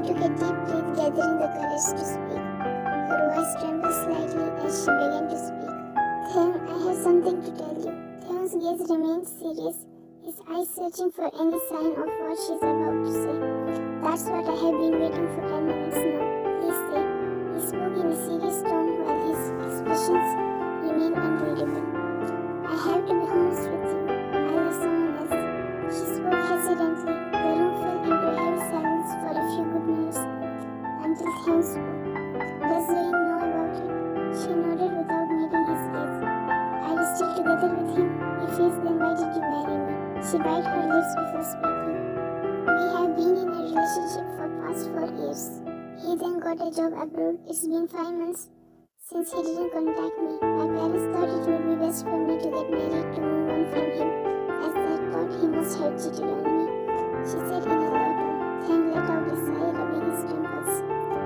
took a deep breath, gathering the courage to speak. Her voice trembled slightly as she began to speak. ''𝐁, I have something to tell you.'' 𝐁's gaze remained serious, his eyes searching for any sign of what she is about to say. ''That's what I have been waiting for 10 minutes now. Please say.'' He spoke in a serious tone while his expressions remained unreadable. ''I have to be honest with you. I love someone else.'' She spoke hesitantly. The room fell into a heavy silence for a few good minutes, until 𝐁 spoke. ''Does Zoe know about it?'' She nodded without meeting his gaze. ''Are you still together with him? If yes, then why did you marry me?'' She bit her lips before speaking. ''We have been in a relationship for past 4 years. He then got a job abroad. It's been 5 months since he didn't contact me. My parents thought it would be best for me to get married to move on from him, as they thought he must have cheated on me,'' she said in a low tone. 𝐁 let out a sigh, rubbing his temples.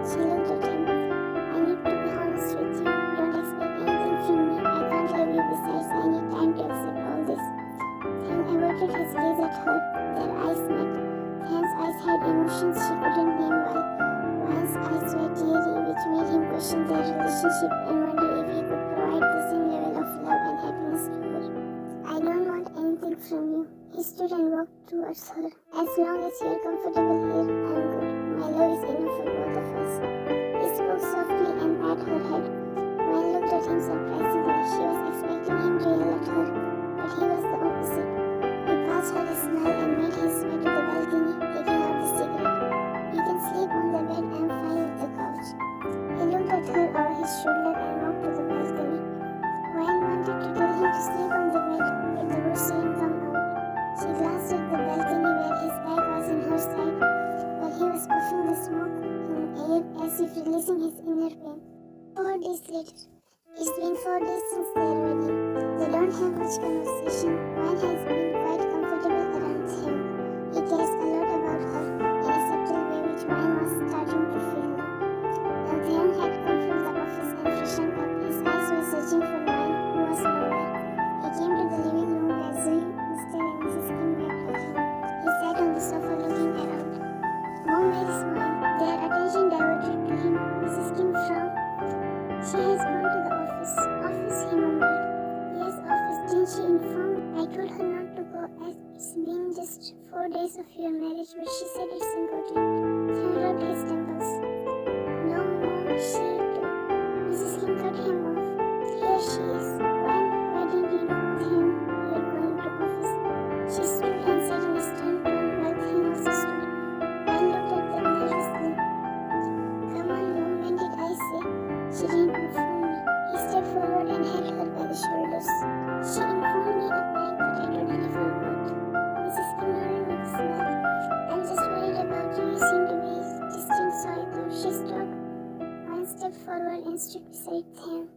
She looked at him. ''I need to be honest with you. Don't expect anything from me. I can't love you. Besides, I need time to accept all this.'' 𝐁 averted his gaze at her. Their eyes met. 𝐁's eyes had emotions she couldn't name well. 𝐌𝐿's eyes were teary, which made him question their relationship and wonder if he could provide the same level of love and happiness to her. ''I don't want anything from you.'' He stood and walked towards her. ''As long as you are comfortable here, I am good. My love is enough for both of us.'' He spoke softly and pat her head. 𝐌𝐿 looked at him surprisingly. She was expecting him to yell at her, but he was the opposite. He passed her a smile and made his way to the balcony, taking out the cigarette. ''You can sleep on the bed. I am fine with the couch.'' He looked at her over his shoulder and walked to the balcony. 𝐌𝐿 wanted to tell him to sleep on the bed, but the words didn't come out. She glanced at the balcony where his back was on her side, while he was puffing the smoke in the air as if releasing his inner pain. 4 days later. It's been 4 days since their wedding. They don't have much conversation. 𝐌𝐿 has been quite comfortable around him. He cares a lot about her, in a subtle way which 𝐌𝐿 was starting to feel now. Now 𝐁 had come from the office and freshened up. His eyes were searching for 𝐿, who was nowhere. He came to the living room where Zoe, Mr. and Mrs. Kim were talking. He sat on the sofa looking around. ''Mom, where is 𝐿?'' Their attention diverted to him. Mrs. Kim frowned. ''She has gone to the office.'' ''Office?'' he mumbled. ''Yes, office. Didn't she inform? I told her not to go as it's been just 4 days of your marriage, but she said it's important.'' 𝐁 rubbed his temples. ''No, Mom, she too.'' Mrs. Kim cut him off. ''Here she is. Why didn't you inform 𝐁 you are going to office?'' She stood and said in a stern tone while 𝐁 also stood. 𝐿 looked at them nervously. ''Come on, Mom, when did I say?'' ''She didn't inform me.'' He stepped forward and held her by the shoulders. ''She informed me at night, but I totally forgot.'' Mrs. Kim nodded with a smile. ''I'm just worried about you. You seem to be distant, so I thought.'' She stopped. 𝐿 stepped forward and stood beside 𝐁.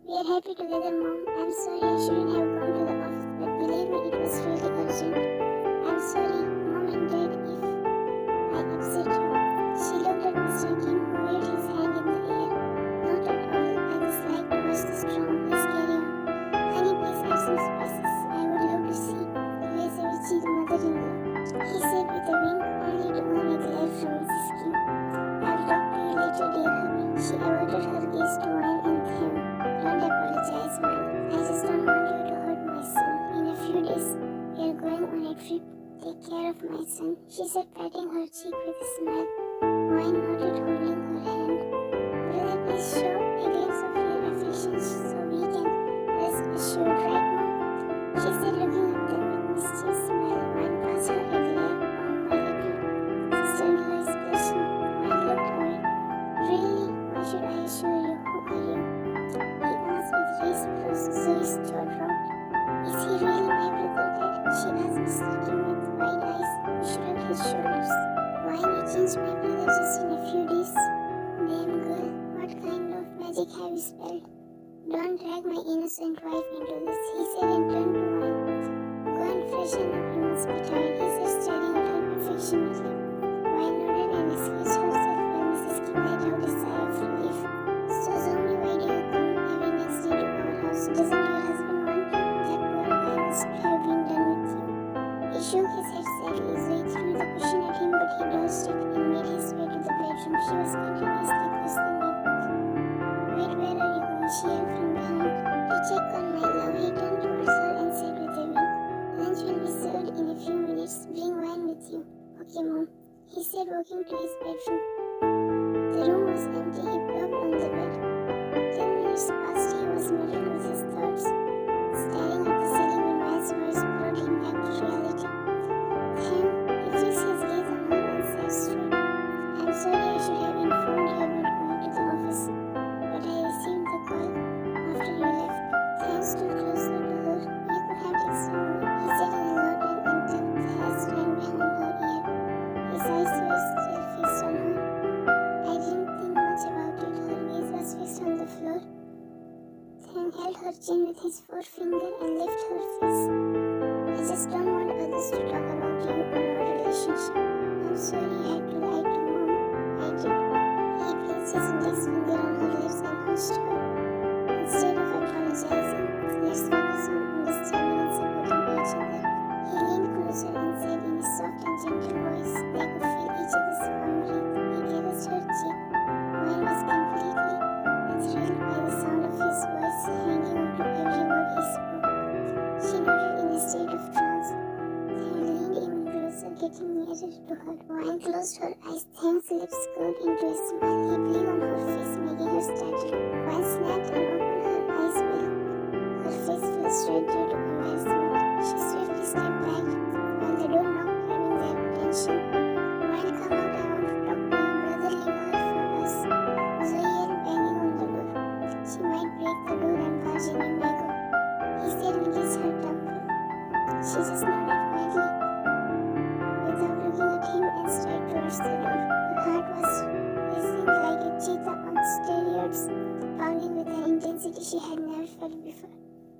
''We are happy together, Mom. I'm sorry I shouldn't have gone to the office, but believe me, it was really urgent. I'm sorry, Mom and Dad, if I upset you.'' She looked at Mr. Kim, who waved his hand in the air. ''Not at all. I just like to watch the storm. Please carry on. Honey, please add some spices. I would love to see 𝐂𝐫𝐫𝐬, the mother-in-law,'' he said with a wink, only to earn a glare from Mrs. Kim. ''I'll talk to you later, dear hubby.'' She averted her gaze to 𝐌𝐿 and 𝐁. ''Don't apologize, 𝐿. I just don't want you to hurt my son. In a few days, we are going on a trip. Take care of my son,'' she said, patting her cheek with a smile. 𝐿 nodded, holding her hand. ''Will I please show a glimpse of your affection so we can rest assured, right, Mom?'' she said, looking at them with mischievous smile. 𝐿 passed her a glare. ''Oh, my little sister-in-law is blushing.'' 𝐿 looked worried. ''Really? Why should I assure you? Who are you?'' he asked with raised brows. Zoe's jaw dropped. ''Is he really my brother, Dad?'' she asked Mr. Kim with wide eyes, who shrugged his shoulders. ''Why you changed my brother just in a few days? Damn girl, what kind of magic have you spelled? Don't drag my innocent wife into this," he said and turned to 𝐿. ''Go and freshen up, you must be tired," he said, staring at her affectionately. 𝐿 nodded and excused herself while Mrs. Kim let out a sigh of relief. ''So Zoe, why do you come every next day to our house? Doesn't your husband want you? That poor guy must have been done with you." He shook his head sadly. Zoe threw the cushion at him, but he dodged it and made his way to the bedroom. to his bedroom. The room was empty. He plopped on the bed. 10 minutes passed. He was muddled with his thoughts. Staring at the ceiling when Miles' voice brought him back to reality. Then he fixed his gaze on her and said straight, "I'm sorry, I should have informed you about going to the office, but I received the call after you left." Then stood closer to her. "You could have texted me," he said in a low tone and tucked the hairstrand behind her ear. His eyes were still fixed on her. I didn't think much about it. Her gaze was fixed on the floor. Then held her chin with his forefinger and lifted her face. "I just don't want others to talk about you or our relationship. I'm sorry you had to lie to Mom." "I did." He placed his index finger on her lips and hushed her. "Instead of apologizing, let's focus on understanding and supporting each other." He leaned closer and said in a soft and gentle voice. They could feel each other's warm breath. He caressed her cheek. Mine was completely thrilled by the sound of his voice, hanging on to every word he spoke. She nodded in a state of trance. Then leaned even closer, getting nearer to her. Wine closed her eyes. Thank's lips curved into a smile. He blew on her face, making her startle. Wine snapped and opened her eyes well. Her face flushed red due to embarrassment. She swiftly stepped back while the door knocked, grabbing their attention. "Wine, come out, I want to talk to you. Brother, leave her for us." Zoe yelled, banging on the door. She might break the door and barge in and go, he said and kissed her temple. She just nodded quietly without looking at him and straight towards the door. Her heart was racing like a cheetah on steroids, pounding with an intensity she had never felt before.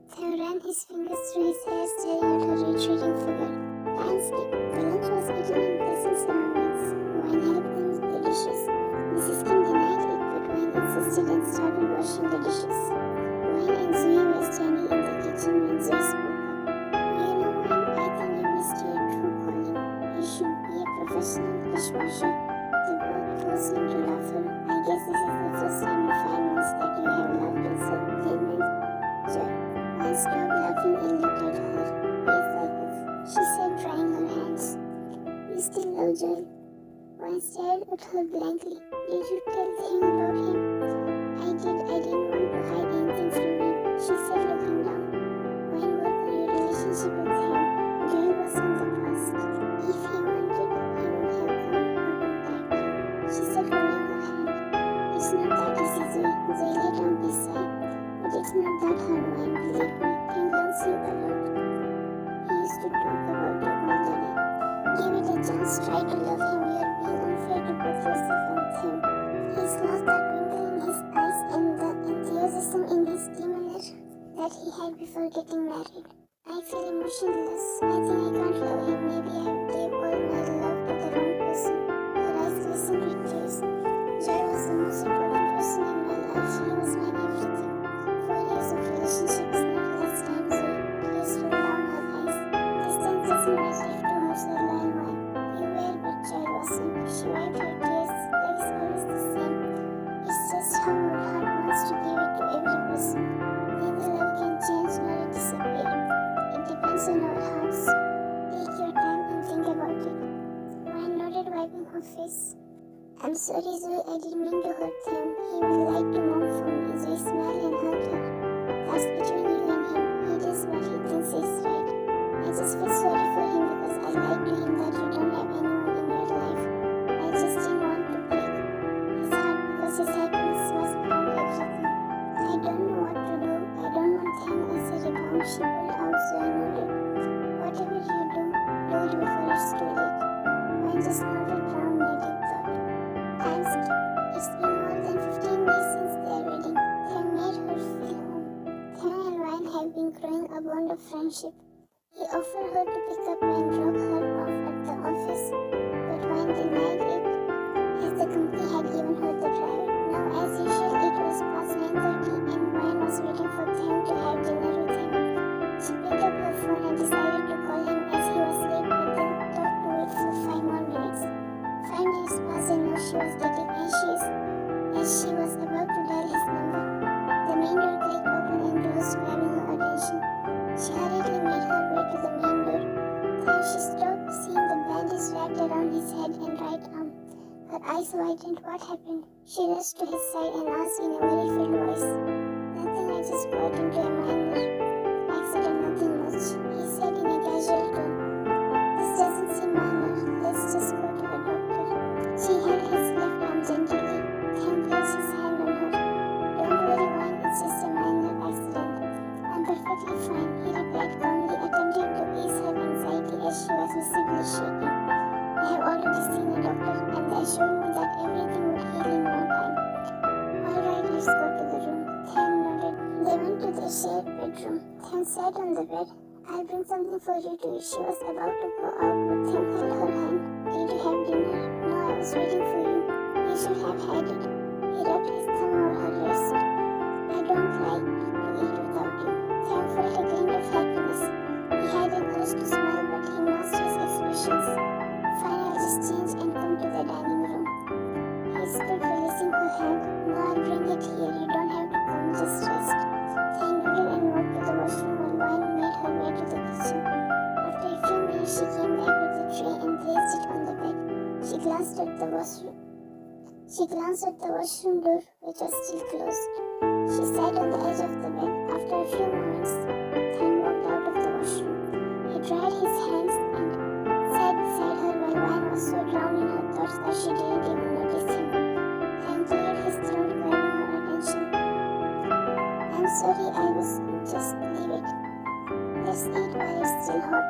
Theo ran his fingers through his hair, staring at her retreating figure. Landscape. The lunch was eaten in pleasant surroundings. Wine helped them with the dishes. Mrs. Kim denied it, but Wine insisted and started washing the dishes. Wine and Zoe were standing in the kitchen when Zoe spoke up. "You know, Wine, I think you missed your true calling. You should be a professional dishwasher." They both burst into laughter. "I guess this is the first time in 5 months that you have laughed with self-claimant joy." Wine stopped laughing and looked at her. "Yes, I guess," she said, drying her hands. "You still love Joel?" Wine stared at her blankly. "Did you tell him about him?" "I did. I didn't want to hide anything from him," she said, looking down. "Wine, what are your relationship with him?" Joel was in the past. "If he wanted, he would have come or contacted you," she said, holding her hand. "It's not that easy, Zoe." Zoe lay down beside. "But it's not that hard, Wine. Believe me. Tim loves you a lot. He used to talk about you all the day. Give it a chance. Try to love him. You're being unfair to both yourself and Tim. He's lost that twinkle in his eyes and the enthusiasm in his demeanor that he had before getting married. I feel emotionless. I think I can't love him. Maybe I have gave all my love to the wrong person." Her eyes glistened with tears. "Joel was the most important person in my life. He was my everything. 4 years of relationship is not less time, Zoe." Tears rolled down her eyes. Distance doesn't matter to her, said Wine. "You were, but Joel wasn't." She wiped her tears. "Love is always the same. It's just how our heart wants to give it to every person. Neither love can change nor disappear. It depends on our hearts. Take your time and think about it." Wine nodded, wiping her face. "I'm sorry, Zoe. I didn't mean to hurt him. He would like to Mom for me." Zoe smiled and hugged her. "That's between you and him. He does what he thinks is right. I just feel sorry for him because I lied to him that you don't have anyone in your life. I just didn't want to break his heart because his happiness was beyond everything. I don't know what to do. I don't want him." I said a bomb. She pulled out, so I nodded. "Whatever you do it before it's too late." Mine just nodded round in deep thought. Landscape. It's been more than 15 days since their wedding. They made her feel home. Theo and Wine have been growing a bond of friendship. He offered her to pick up and drop her off at the office, but Wine denied it as the company had given her the drive. Now, as usual, it was past 9:30 and Wine was waiting for Theo to have dinner with him. She picked up her phone and decided to call him as he was late, but then thought to wait for 5 more minutes. 5 minutes passed and now she was getting anxious as she was about to dial his number. The main door clicked open and closed, grabbing her attention. She hurriedly made her way to the main door. Then she stopped, seeing the bandage wrapped around his head and right arm. eyes widened. What happened? She rushed to his side and asked in a very filled voice. Nothing, I just got into a minor accident, nothing much, he said in a casual tone. This doesn't seem minor. Let's just go to the doctor. She held his left arm gently. Then placed his hand on her. Don't worry, Wayne, it's just a minor accident. I'm perfectly fine, he replied calmly, attempting to ease her anxiety as she was visibly shaking. I have already seen a doctor and they assured me that everything would heal in no time. Alright, let's go to the room. Tham nodded. They went to the shared bedroom. Tham sat on the bed. I'll bring something for you to eat. She was about to go out, but Tham held her hand. Did you have dinner? No, I was waiting for you. You should have had it. He rubbed his thumb over her wrist. I don't like to eat without you. Tham felt a glint of happiness. He had an urge to smile, but he masked his expressions. Fine, I'll just change and come to the dining room. He stood, releasing her hand. No, I'll bring it here. You don't have to come, just rest. Tham nodded and walked to the washroom while Wayne made her way to the kitchen. After a few minutes, she came back with the tray and placed it on the bed. She glanced at the washroom door, which was still closed. She sat on the edge of the bed. After a few moments, Tham walked out of the washroom. He dried his hands and sat beside her while Wayne was so drowned in her thoughts that she didn't even notice him. Tham cleared his throat, grabbing her attention. I'm sorry, I was just leave it. Let's eat while it's still hot.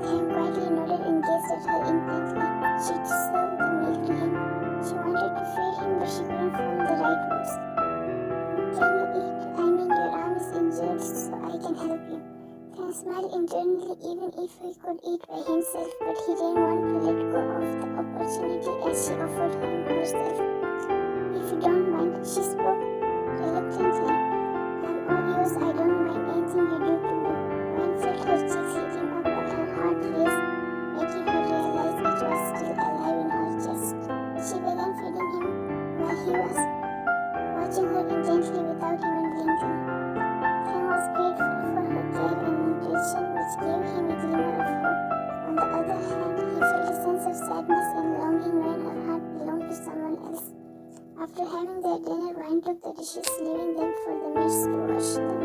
Tham quietly nodded and gazed at her intently. She served the meal to him. She wanted to feed him, but she couldn't find the right words. Can you eat? I mean, your arm is injured, so I can help you. Tham smiled internally, even if he could eat by himself, but he didn't want to let go of the opportunity as she offered him herself. If you don't mind, she spoke reluctantly. I'm all yours, I don't mind anything you do to me. Wayne felt her cheeks heating up while her heart raced, making her realize it was still alive in her chest. She began feeding him while he was watching her intently without even blinking. Tham was grateful for her care and attention, which gave him a glimmer of hope. On the other hand, he felt a sense of sadness and longing when her heart belonged to someone else. After having their dinner, Wayne took the dishes, leaving them for the maids to wash them,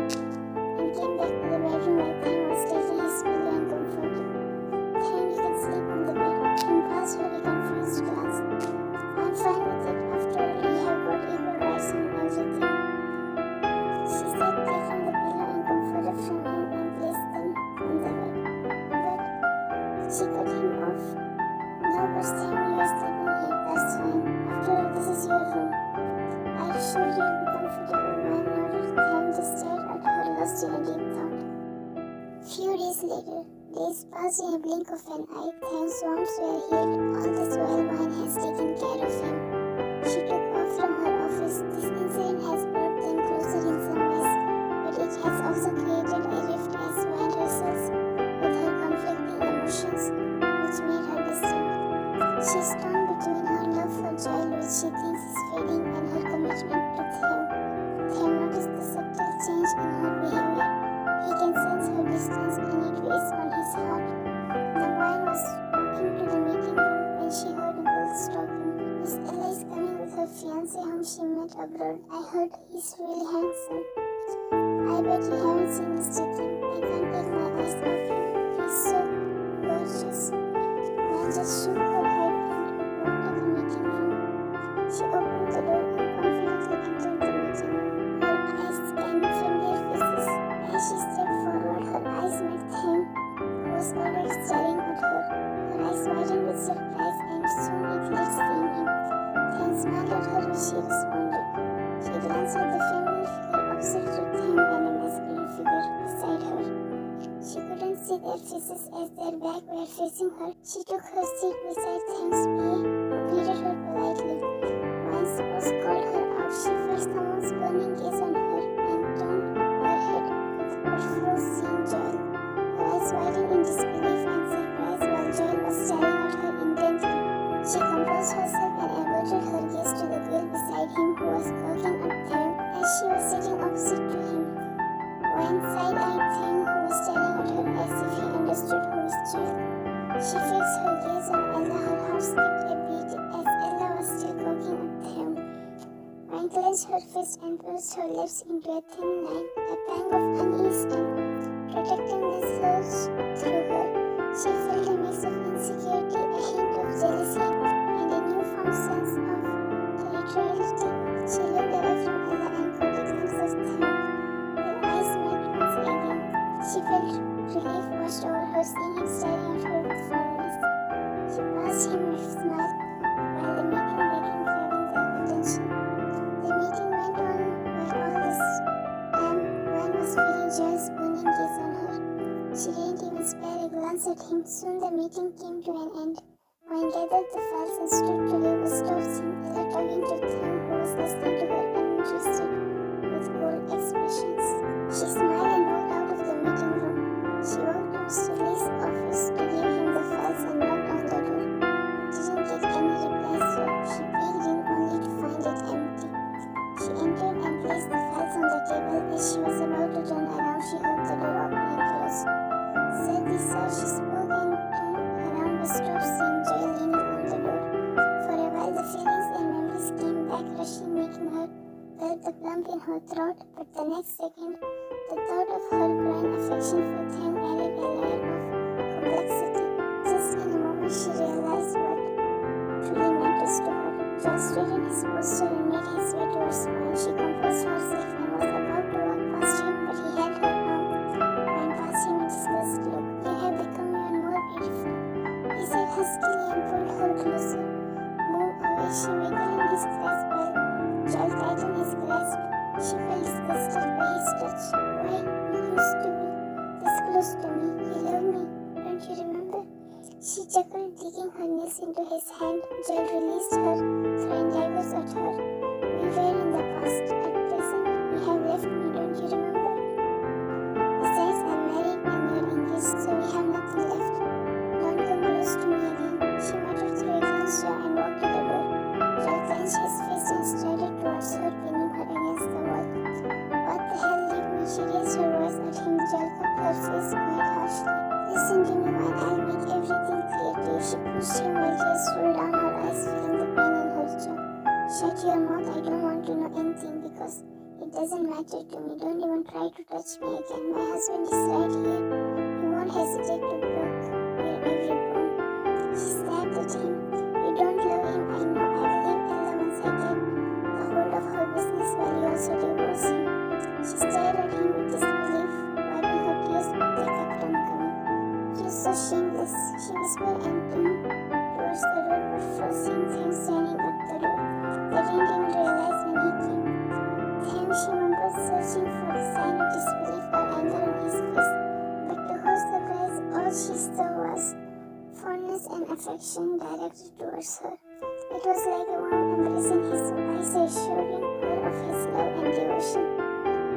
and came back to the bedroom where Tham was taking his pillow and comforting. Tham, you can sleep on the bed. Tham passed her a confused glance. I'm fine with it. After all, we have got equal rights on everything. She said, taking the pillow and comforter from him and placed them on the bed. But she cut him off. No, but Tham, you are sleeping here. That's fine. After all, this is your room. Are you sure you'll be comfortable? Wayne nodded. Tham just stared at her, lost in a deep thought. Few days later, days passed in a blink of an eye. Tham's wounds were healed. All this while Wayne has taken care of him. She took off from her office. This incident has brought them closer in some ways, but it has also created a rift as Wayne wrestles with her conflicting emotions, which made her distant. She's torn between her love for Joel, which she thinks is fading, and her commitment to Tham. Tham noticed the subtle change in her behavior. He can sense her distance and it weighs on his heart. The Wayne was walking to the meeting room when she heard girls talking. Miss Ella is coming with her fiancé whom she met abroad. I heard he's really handsome. I bet you haven't seen Mr. Kim. I can't take my eyes off him. He's so gorgeous. Wayne just shook her head and walked to the meeting room. She opened the door and confidently entered the meeting room. Her eyes scanned familiar faces. As she stepped forward, her eyes met Tham, who was already staring at her. Her eyes widened with surprise, and soon it lit seeing him. Tham smiled at her as she responded. She glanced at the familiar figure opposite to Tham and a masculine figure beside her. She couldn't see their faces as their backs were facing her. She took her seat beside Tham's PA, who greeted her politely. Wayne's boss called her out. She felt someone's burning gaze on her and turned her head, but froze seeing Joel. Her eyes widened in disbelief and surprise while Joel was staring at her intently. She composed herself and averted her gaze to the girl beside him who was gawking at Tham as she was sitting opposite to him. Wayne side-eyed Tham, who was staring at her as if he understood who was Joel. She fixed her gaze on Ella. Her heart skipped a beat as Ella was still pressed her lips into a thin line, a pang of unease and protecting the surge through her. She felt a mix of insecurity, a hint of jealousy, and a newfound sense of territoriality. She looked away from Ella and caught a glimpse of Theon. Their eyes met once again. She felt relief washed over her, seeing him staring at her with fondness. She passed him with a smile, while the meeting began grabbing their attention. The meeting went on while all this time one was feeling Joel's burning gaze on her. She didn't even spare a glance at him. Soon the meeting came to an end. Wine gathered the files and stood to leave a stove scene, Ella talking to Theon, who was listening to her uninterested with cold expressions. She smiled and walked out of the meeting room. She walked to Mr. Lee's office to give him the files and knocked on the door. Didn't get any reply, so she peeked in only to find it empty. She entered and placed the files on the table. As she was about to turn around, she heard the door open and close. Sadly, sir, she spoke and turned around but stopped, seeing Joel leaning on the door. For a while, the feelings and memories came back rushing, making her felt the lump in her throat, but the next second, the thought of her growing affection for Theon added a layer of complexity. Just in a moment, she realized what truly matters to her. Joel straightened his posture and made his way towards Wine. She composed herself and was about to walk past him, but he held her arm. Wine passed him a disgusted look. "You have become even more beautiful," he said huskily and pulled her closer. "Move away," she wiggled in his grasp while Joel tightened his grasp. She felt disgusted by his touch. "Why, you used to be this close to me. You loved me. Don't you remember?" She chuckled, digging her nails into his hand. Joel released her, throwing daggers at her. "We were in the past. At present, you have left me. Don't you remember? Besides, I'm married and you're engaged, so we have nothing left. Don't come close to me again," she muttered through a clenched jaw and walked to the door. Joel clenched his fist and started towards her, pinning her against the wall. "What the hell, leave me," she raised her voice at him. Joel cupped her face quite harshly. "Listen to me, Wine. I'll make everything clear to you." She pushed him while tears rolled down her eyes, feeling the pain in her jaw. "Shut your mouth. I don't want to know anything because it doesn't matter to me. Don't even try to touch me again. My husband is right here. He won't hesitate to break your every bone." She snapped at him. "You don't love him, I know. I'll leave Ella once I get the hold of her business while you also divorce him." She stared at him with disbelief, wiping her tears, but they kept on coming. "You're so shameless," she whispered and turned towards the door, but frozen Theon standing at the door. They didn't even realize when he came. "Theon," she mumbled, searching for the sign of disbelief or anger on his face. But to her surprise, all she saw was fondness and affection directed towards her. It was like a warm embrace in his eyes, assuring her of his love and devotion.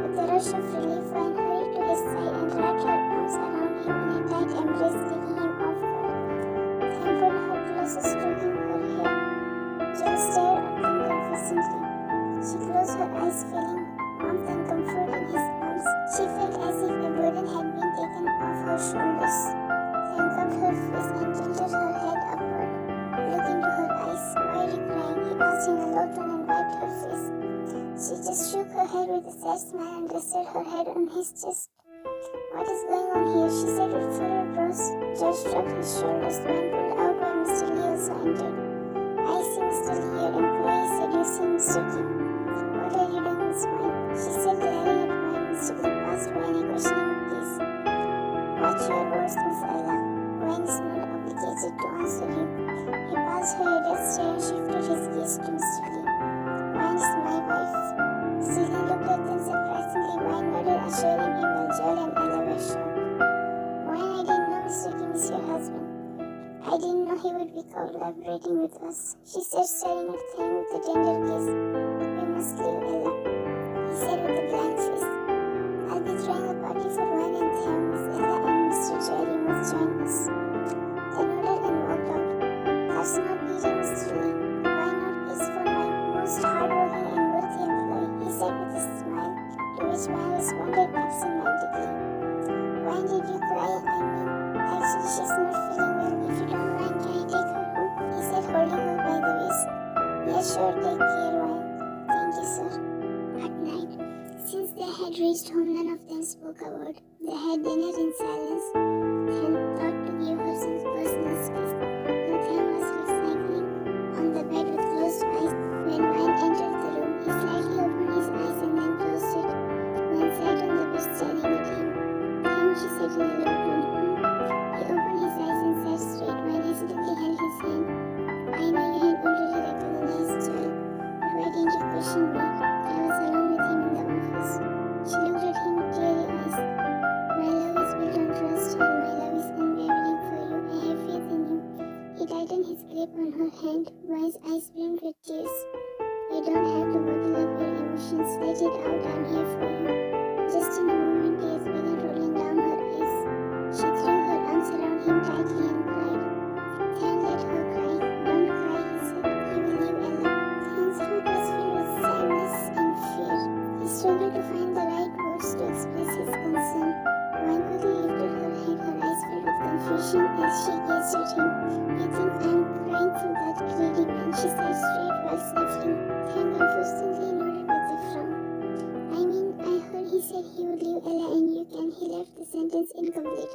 With a rush of relief, Wine hurried to his side and wrapped her arms around him in a tight embrace, taking him off guard. Theon pulled her closer, stroking her hair. Joel stared at them confusingly. She closed her eyes, feeling warmth and comfort in his arms. She felt as if a burden had been taken off her shoulders. Theon cupped her face and tilted her head upward. "Look into her eyes. Why are you crying?" he asked in a low tone and wiped her face. She just shook her head with a sad smile and rested her head on his chest. "What is going on here?" she said with furrowed brows. Joel shrugged his shoulders. Wine pulled out while Mr. Lee also entered. "I see Mr. Lee, your employee said you see Mr. Kim. What are you doing, Miss Wine?" she said, glaring at Wine. Mr. Lee passed Wine a questioning gaze. "Watch your words, Miss Ella. Wine is not obligated to answer you." He passed her a death stare and shifted his gaze to Mr. Lee. "Wine is my wife." Mr. Lee looked at them surprisingly. Wine nodded, assuring him while Joel and Ella were shocked. "Wine, I didn't know Mr. Kim is your husband." "I didn't know he would be collaborating with us," she said, staring at Theon with a tender gaze. "We must leave, Ella," he said with a blank face. "I'll be throwing a party for Wine and Theon, Miss Ella and Mr. Joel. You must join us." They nodded and walked out. "That's not easy, Mr. Lee." "Why not? It's for my most hardworking and worthy employee," he said with a smile, to which Wine responded absent-mindedly. "Why did you cry? I mean, actually, she's not feeling well. If you don't mind, can I take her home?" he said, holding her by the waist. "Yes, sure, take care, Wine." "Thank you, sir." At night, they had reached home, none of them spoke a word. They had dinner in silence. Then thought to give her some personal space. Now Then was recycling on the bed with closed eyes. When Wayne entered the room, he slightly opened his eyes and then closed it. Wayne sat on the bed staring at him. Then she said in a low tone, He opened his eyes and sat straight. Wayne hesitantly held his hand. I know you had already recognized Joel, but why didn't you question me? I was alone with him in the office. She looked at him with teary eyes. My love is built on trust and my love is unwavering for you. I have faith in you. He tightened his grip on her hand. Wayne's eyes brimmed with tears. You don't have to bottle up your emotions. Let it out. I'm here for you. Just in a moment, tears began rolling down her eyes. She threw her arms around him tightly and cried. Then let her cry. Don't cry, he said. He will leave Ella. Than's heart was filled with sadness and fear. He struggled to find the right words to express his concern. Wayne quickly lifted her head, her eyes filled with confusion as she gazed at him. You think I'm crying for that greedy man, she said straight while sniffling. Then confusedly nodded with a frown. I mean, I heard he said he would leave Ella and you can. He left the sentence incomplete.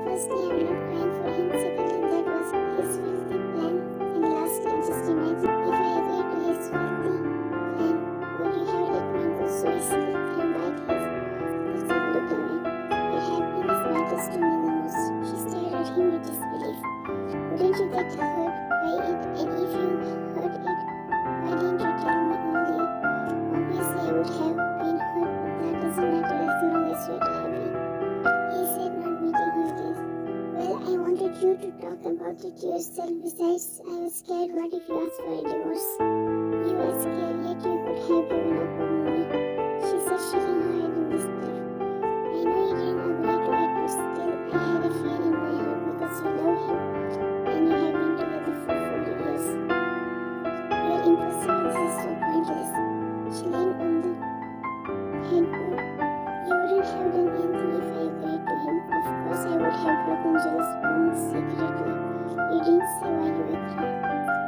Firstly, I'm not crying for him. Secondly, that was his filthy plan. And lastly, just imagine if I agreed to his filthy plan, would you have let me go so easily? Then bite his lips and look away. Your happiness matters to me the most. She stared at him with disbelief. Wouldn't you get hurt by it? And if you hurt it, why didn't you tell me earlier? Obviously, I would have been hurt, but that doesn't matter as long as you're happy. He said, not meeting her gaze. Well, I wanted you to talk about it yourself. Besides, I was scared. What if you asked for a divorce? You were scared, yet you could have given up on me. She said, shaking her head in disbelief. I know you didn't agree to it, but still, I had a fear in my heart because you love him, and you have been together for 40 years. You're impossible. This is so pointless. She leaned on the headboard. You wouldn't have done anything if I agreed to him. Of course, I would have broken Joel's bones secretly. You didn't say why you were crying.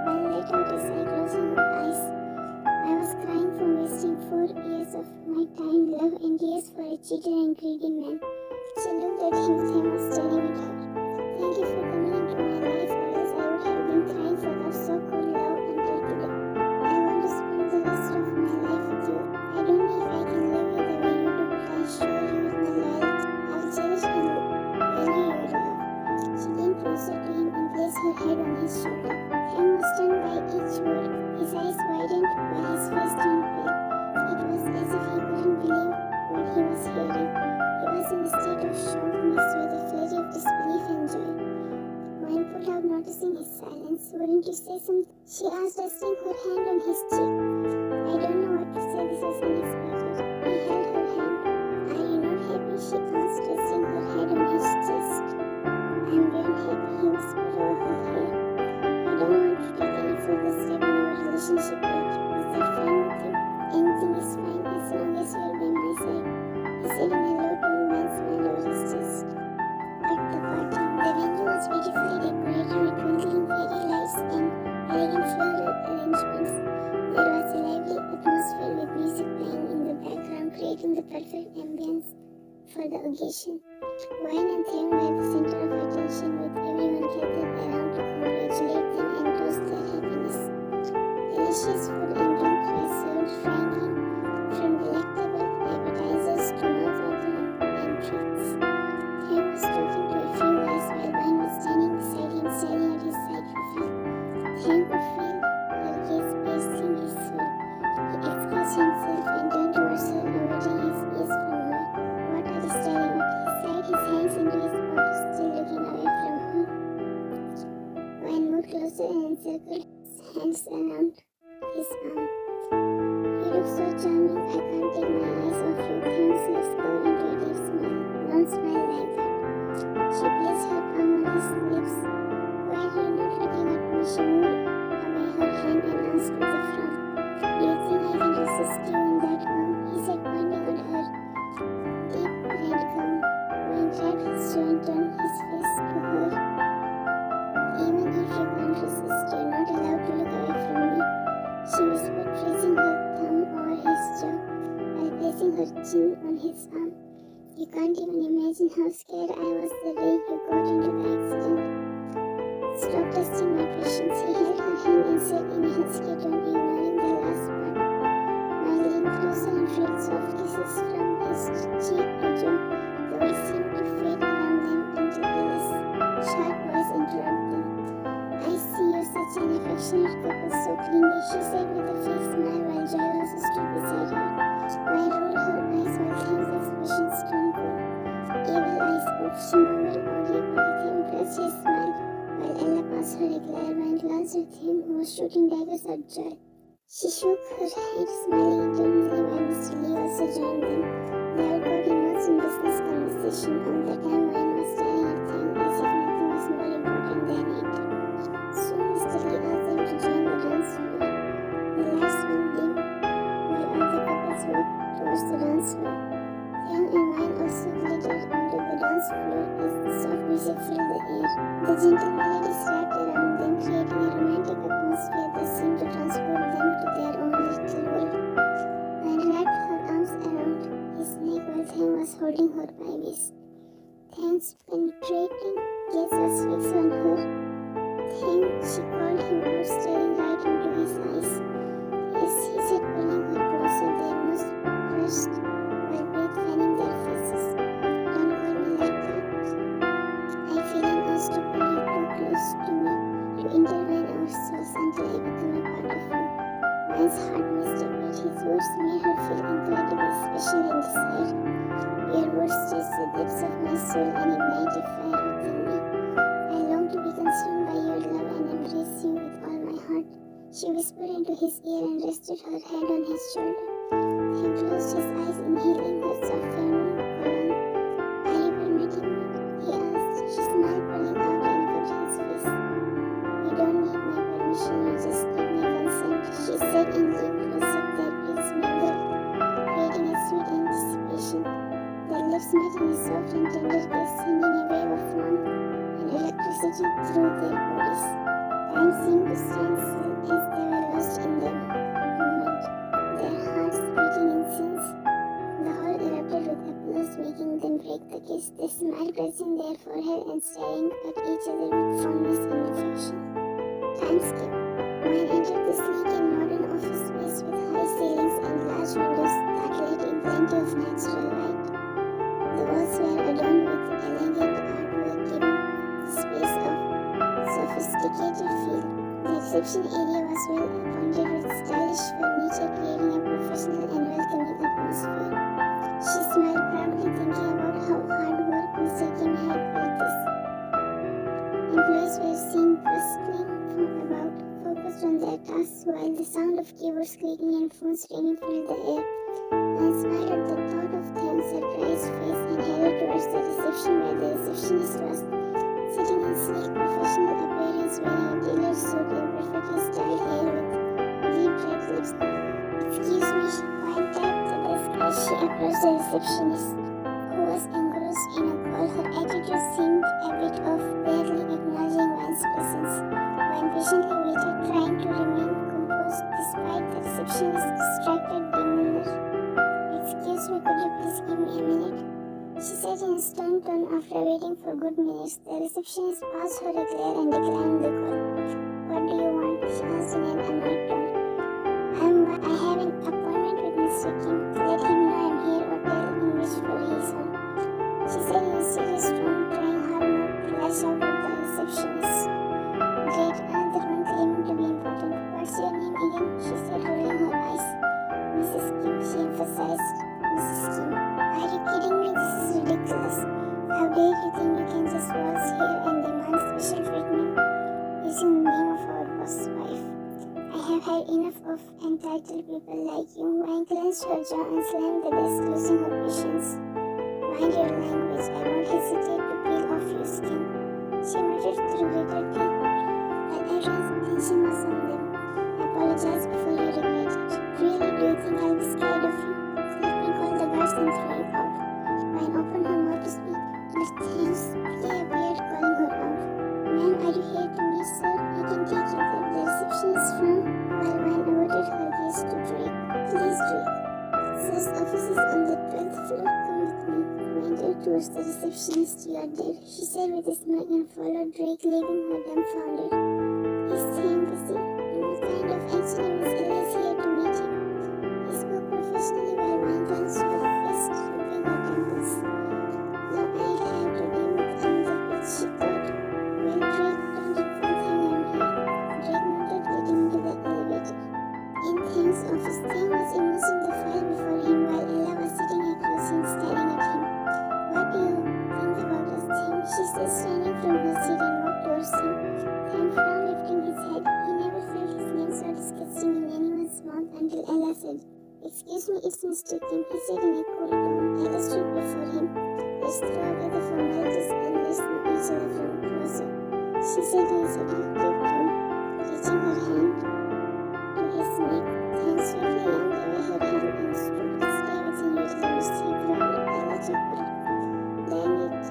Well, let out a sigh, closing her eyes. I was crying from wasting 4 years of my time, love, and years for a cheater and greedy man. She looked at him, then was staring at her. Thank you for coming into my life, or else I would have been crying for our so-called love until today. I want to spend the rest of my life with you. I don't know if I can love you the way you do, but I assure you with my loyalty, I'll cherish and value your love. She leaned closer to him and placed her head on his shoulder. Ham was stunned by each word. His eyes widened while his face turned pale. It was as if he couldn't believe what he was hearing. He was in a state of shock mixed with a flurry of disbelief and joy. Wayne pulled out, noticing his silence. Wouldn't you say something? She asked, resting her hand on his cheek. I don't know what to say. This was unexpected. He held her hand. Are you not happy? She asked, resting her head on his chest. I'm very happy, he whispered over her hair. I don't want to take any further step in our relationship yet. Is that fine with you? Anything is fine as long as you're by my side. He said in a low tone while smiled over his chest. At the party, the venue was beautifully decorated with twinkling fairy lights and elegant floral arrangements. There was a lively atmosphere with music playing in the background, creating the perfect ambience for the occasion. Wayne and Theon were the center of attention, with everyone gathered around to congratulate them and toast their happiness. Delicious food and drink were served frankly, from delectable appetizers to mouth-watering and treats. Theon was talking to a few guys while Wayne was standing beside him, staring at his side profile. Theon could feel her gaze piercing his soul. He excused himself and turned towards her, averting his gaze from her. What are you staring at? He slid his hands into his pockets, still looking away from her. Wayne moved closer and encircled his hands around his arm. You look so charming, I can't take my eyes off you. Theon's lips curved into a deep smile. Don't smile like that. She placed her palm on his lips. Why are you not looking at me? She moved away her hand and asked with a frown. Do you think I can resist you in that gown? He said, pointing at her deep red gown. Wayne grabbed his jaw and turned his face to her. Even if you can't resist, you're not allowed to look away from me. She whispered, placing her thumb over his pressing her chin on his arm. "You can't even imagine how scared I was the day you got into the accident. Stop testing my patience." He held her hand and said in a husky tone, ignoring the last part. I leaned closer and felt soft kisses from his cheek to Joe. The words seemed to fade around them until Alice's sharp voice interrupted them. "I see you're such an affectionate couple, so clingy," she said with a fake smile while Joy also stood beside her. I rolled her eyes while Thames' expressions turned cold. "Evil eyes," she murmured audibly. Thames pressed his smile while Ella passed her a glare and glanced at him, who was shooting daggers at Joy. She shook her head, smiling internally while Mr. Lee also joined them. They all got immersed in business conversation. All the time Wayne was staring at them as if nothing was more important than it. Soon Mr. Lee asked them to join the dance floor. The lights went dim while all the couples walked towards the dance floor. Young and Wayne also glided onto the dance floor as the soft music filled the air. The gentle melodies wrapped around them, creating a romantic atmosphere that seemed to transport them to their own little world. Wayne wrapped her arms around his neck while Thane was holding her by waist. Thane's penetrating gaze was fixed on her. "Thane," she called him out, staring right into his eyes. "Yes," he said, pulling her closer, their noses brushed while breath fanning their faces. "Don't call me like that. I feel an urge to pull you too close to me, to intertwine our souls until I become a part of you." Wayne's heart missed a beat. His words made her feel incredibly special and desired. "Your words touch the depths of my soul and ignite a fire within me. I long to be consumed by your love and embrace you with all my heart." She whispered into his ear and rested her head on his shoulder. He closed his eyes, inhaling her soft feminine cologne. "Are you permitting me?" he asked. She smiled, pulling out and covered his face. "You don't need my permission, you just need my consent," she said, and leaned closer. Their breaths mingled, creating a sweet anticipation. Their lips met in a soft and tender kiss, sending a wave of warmth and electricity through their bodies. Time seemed to stand still as they were lost in the moment, their hearts beating in sync. The hall erupted with applause, making them break the kiss. They smiled, pressing their forehead and staring at each other with fondness and affection. Time skipped. Wayne entered the sleek and modern office space with high ceilings and large windows that let in plenty of natural light. The walls were adorned with elegant artwork, giving the space a sophisticated feel. The reception area was well appointed with stylish furniture, creating a professional and welcoming atmosphere. She smiled proudly, thinking about how hard work Mr. Kim had built this. Employees were seen bustling about, focused on their tasks, while the sound of keyboards clicking and phones ringing filled the air. I smiled at the thought of Thane's surprised face and headed towards the reception where the receptionist was, sitting in sleek professional appearance, wearing a tailored suit and perfectly styled hair with deep red lips. "Excuse me," Wayne tapped the desk as she approached the receptionist, who was engrossed in a call. Her attitude seemed a bit off, barely acknowledging Wayne's presence. Wayne patiently waited, trying to remain composed despite the receptionist's distracted demeanor. "Excuse me, could you please give me a minute?" she said in a stern tone. After waiting for good minutes, the receptionist passed her a glare and declined the call. "What do you want?" she asked in an annoyed tone. I have an appointment with Mr. Kim. Let him know I'm here or tell him which floor he is on," she said in a serious tone, trying hard not to lash out at the receptionist. "Great, another one claiming to be important. What's your name again?" she said, rolling her eyes. "Mrs. Kim," she emphasized. "Mrs. Kim. Are you kidding me? This is ridiculous. How dare you think you can just waltz here and demand special treatment using the name of our boss's wife? I have had enough of entitled people like you." Wayne clenched her jaw and slammed the desk, losing her patience. "Mind your language. I won't hesitate to peel off your skin," she muttered through bitter teeth, while everyone's attention was on them. "Apologize before you regret it. Really, do you think I'll be scared of you? Let me call the guards and throw you out." Wayne opened her mouth to speak, but Thames quickly appeared, calling her out. "Ma'am, are you here to meet, sir? I can take you there." The receptionist frowned while Wayne averted her gaze to Drake. "Please, Drake." "Sir, Ella's office is on the 12th floor. Come with me. Pointed towards the receptionist. You are there, she said with a smile and followed Drake, leaving her dumbfounded. Is Tim busy? What kind of accident is Ella here to meet him? He spoke professionally while Wine glanced to the west, rubbing her temples. Now I'll have to deal with another bitch, she thought. Well, Drake, don't you think I'm here? Drake nodded, getting into the elevator. In Tim's office, Tim was immersing the file before him while Ella was sitting across him, staring at him. What do you think about us, Tim? She said, standing from her seat and walked towards him. Tim frowned, lifting his head. He never felt his name so disgusting in anyone's mouth until Ella said, "Excuse me, it's Mr. Tim," he said in a cold tone. Ella stood before him. "Let's throw away the formalities and let's know each other from closer," she said in a seductive tone, reaching her hand to his neck. Tim swiftly yanked away her hand and stood. "Stay within your limits," he growled. Ella chuckled. "Damn it,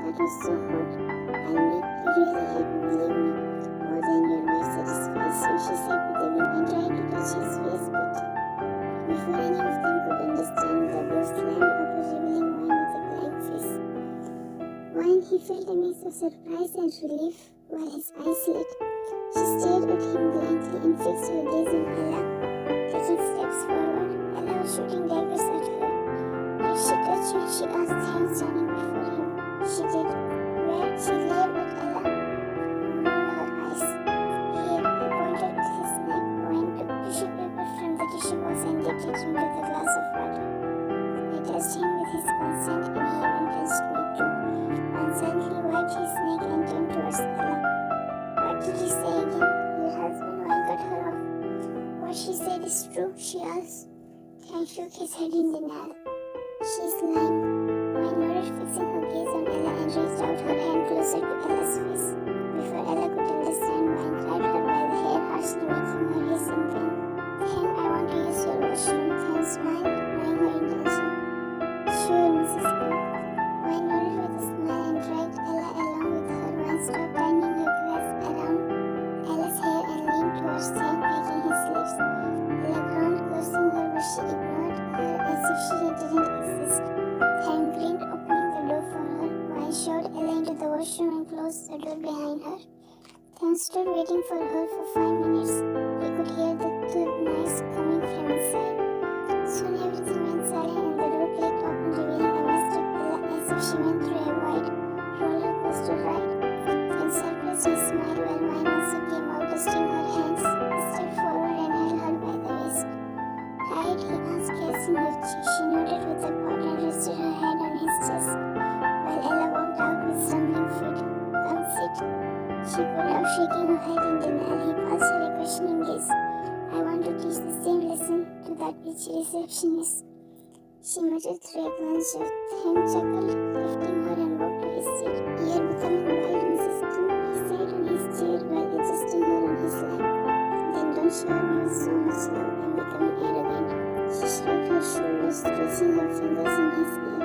that was so hot. I'll make you really happy, believe me. More than your wife satisfies you," she said with a wink and tried to touch his face, but before any of them could understand, the door slammed open, revealing Wine with a blank face. Wine, he felt a mix of surprise and relief while his eyes lit. She stared at him blankly and fixed her gaze on Ella, taking steps forward. Ella was shooting daggers at her. "Did she touch you?" she asked him, standing before him. "She did." "Where?" She glared at Ella, rolling her eyes. "Here," he pointed with his neck. Wine took tissue paper from the tissue box and dipped it into the glass of water. I touched him with his consent and he even touched me too. Wine suddenly wiped his neck and turned towards Ella. "What did he say again?" "Your husband." Wine cut her off. "What she said is true?" she asked. Tim shook his head in denial. "She's lying." Wine nodded, fixing her gaze on Ella and reached out her hand closer to Ella's face. Before Ella could understand, Wine grabbed her by the hair, harshly making her hiss in pain. "Tim, I want to use your washroom." Tim smiled, knowing her intention. "Sure, Mrs. Kim." Wine nodded with a smile and dragged Ella along with her. Wine stopped, tightening her grasp around Ella's hair and leaned towards Tim, taking his lips. Ella groaned, cursing her, but she ignored her as if she didn't exist. Tim grinned, opening the door for her. Wine showed Ella into the washroom and closed the door behind her. Tim stood waiting for her for 5 minutes. He could hear the thud noise coming from inside. Soon everything went silent and the door clicked open, revealing a messed up Ella as if she went through a wide roller coaster ride. Tim surprised and smiled while Wine also came out, dusting her hands. He stepped forward and held her by the waist. "Tired?" he asked, kissing her cheek. She nodded with a pout and rested her head on his chest, while Ella walked out with stumbling feet. "Come sit," she put out, shaking her head in denial. He passed her a questioning gaze. "I want to teach the same lesson to that bitch receptionist," she muttered through a clenched jaw. Tim chuckled, lifting her and walked to his seat. "You're becoming wild, Mrs. Kim," he said on his chair while adjusting her on his lap. "Then don't shower me with so much love. I'm becoming arrogant." She shrugged her shoulders, stretching her fingers in his ear.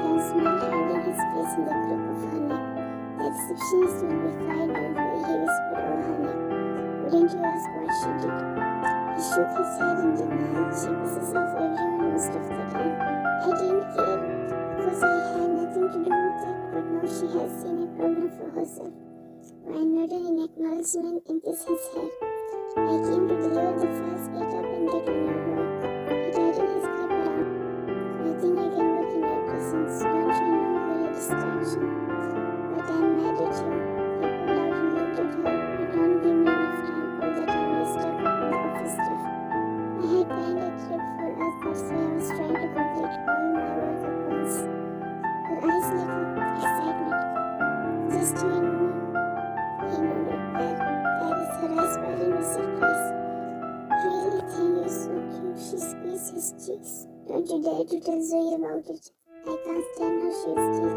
Tim smiled, hiding his face in the crook of her neck. "The receptionist will be fine, don't worry," he whispered over her neck. "Wouldn't you ask what she did?" He shook his head in denial. "She pisses off everyone most of the time. I didn't care because I had nothing to do with it, but now she has seen a problem for herself." Wine nodded in acknowledgement and kissed his head. "I came to deliver the files, get up and get on your work." He tightened his grip around. "You think I can work in your presence? Don't you know you're a distraction? But I'm mad at you." He pulled out and looked at her. "You don't give me enough time. All the time you're stuck up in the office stuff. I had planned a trip for us, that's why I was trying to complete all my work at once." Her eyes lit with excitement. "Just you and me?" He nodded. That is her eyes burning with surprise. "Really, Tim, you're so cute." She squeezed his cheeks. "Don't you dare to tell Zoe about it. I can't stand her. She'll steal